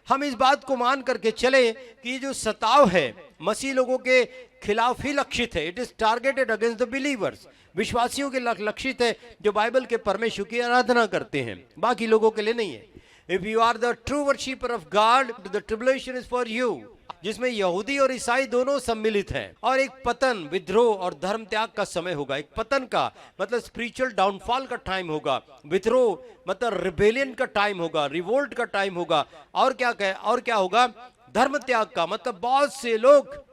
हम इस बात को मान करके चले कि ये जो सताव है मसीह लोगों के खिलाफ ही लक्षित है। It is targeted against the believers, विश्वासियों के लक्षित है जो बाइबल के परमेश्वर की आराधना करते हैं, बाकी लोगों के लिए नहीं है। If you are the true worshipper of God, the tribulation is for you, जिसमें यहूदी और ईसाई दोनों सम्मिलित हैं। और एक पतन, विद्रोह और धर्म त्याग का समय होगा। एक पतन का मतलब स्पिरिचुअल डाउनफॉल का टाइम होगा, विद्रोह मतलब रिबेलियन का टाइम होगा, रिवोल्ट का टाइम होगा। और क्या होगा? धर्म त्याग का मतलब बहुत से लोग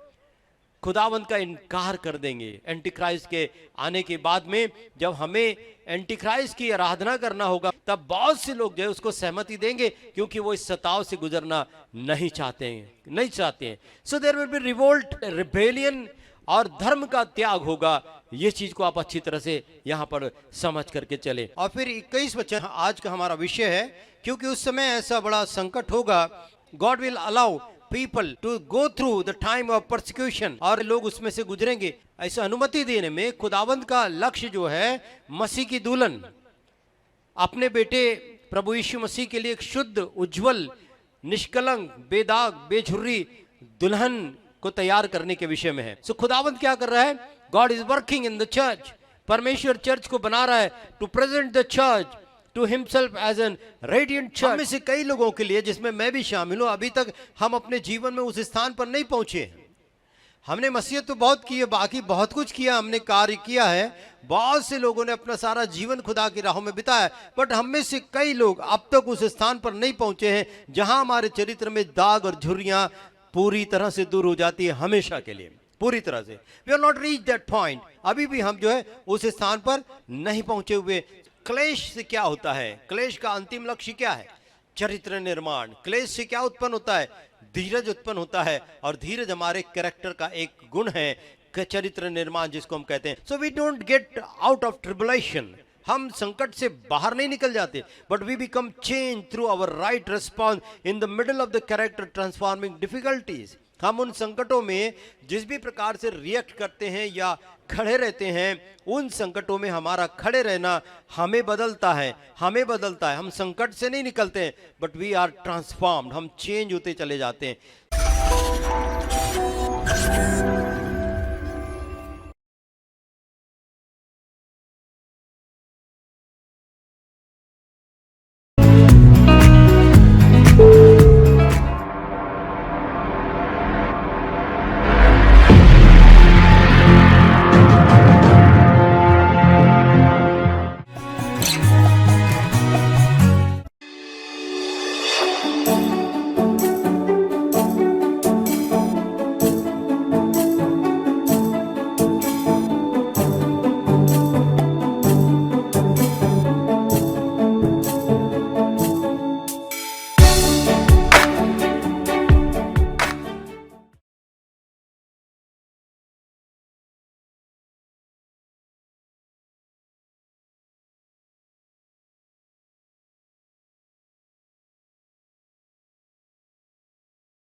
खुदावंत का इनकार कर देंगे। एंटीक्राइस्ट के आने के बाद में जब हमें एंटीक्राइस्ट की आराधना करना होगा, तब बहुत से लोग जो है उसको सहमति देंगे, क्योंकि वो इस सताव से गुजरना नहीं चाहते हैं। So there will be revolt, rebellion और धर्म का त्याग होगा। ये चीज को आप अच्छी तरह से यहाँ पर समझ करके चले। और फिर 21 वचन आज का हमारा विषय है, क्योंकि उस समय ऐसा बड़ा संकट होगा, God will allow people to go through the time of persecution, और लोग उसमें से गुजरेंगे। ऐसा अनुमति देने में खुदावंत का लक्ष्य जो है मसीह की दुल्हन, अपने बेटे प्रभु यीशु मसीह के लिए एक शुद्ध, उज्जवल, निष्कलंक, बेदाग, बेझुर्री दुल्हन को तैयार करने के विषय में है। सो खुदावंत क्या कर रहा है? God is working in the church. परमेश्वर चर्च को बना रहा है to present the church to himself as an radiant church। हम में से कई लोगों के लिए, जिसमें मैं भी शामिल हूं, अभी तक हम अपने जीवन में उस स्थान पर नहीं पहुंचे। हमने मसीहत तो बहुत की है, बाकी बहुत कुछ किया, हमने कार्य किया है, बहुत से लोगों ने अपना सारा जीवन खुदा की राहों में बिताया, बट हम में से कई लोग अब तक उस स्थान पर नहीं पहुंचे हैं जहां हमारे चरित्र में दाग और झुर्रियां पूरी तरह से दूर हो जाती है, हमेशा के लिए, पूरी तरह से। We are not reach that point. अभी भी हम जो है उस स्थान पर नहीं पहुंचे हुए। क्लेश से क्या होता है? क्लेश का अंतिम लक्ष्य क्या है? चरित्र निर्माण। क्लेश से क्या उत्पन्न होता है? धीरज उत्पन्न होता है, और धीरज हमारे कैरेक्टर का एक गुण है, चरित्र निर्माण जिसको हम कहते हैं। So we don't get out of tribulation. हम संकट से बाहर नहीं निकल जाते, but we become change through our right response in the middle of the character transforming difficulties. हम उन संकटों में जिस भी प्रकार से रिएक्ट करते हैं या खड़े रहते हैं, उन संकटों में हमारा खड़े रहना हमें बदलता है। हम संकट से नहीं निकलते, बट वी आर ट्रांसफॉर्म्ड। हम चेंज होते चले जाते हैं।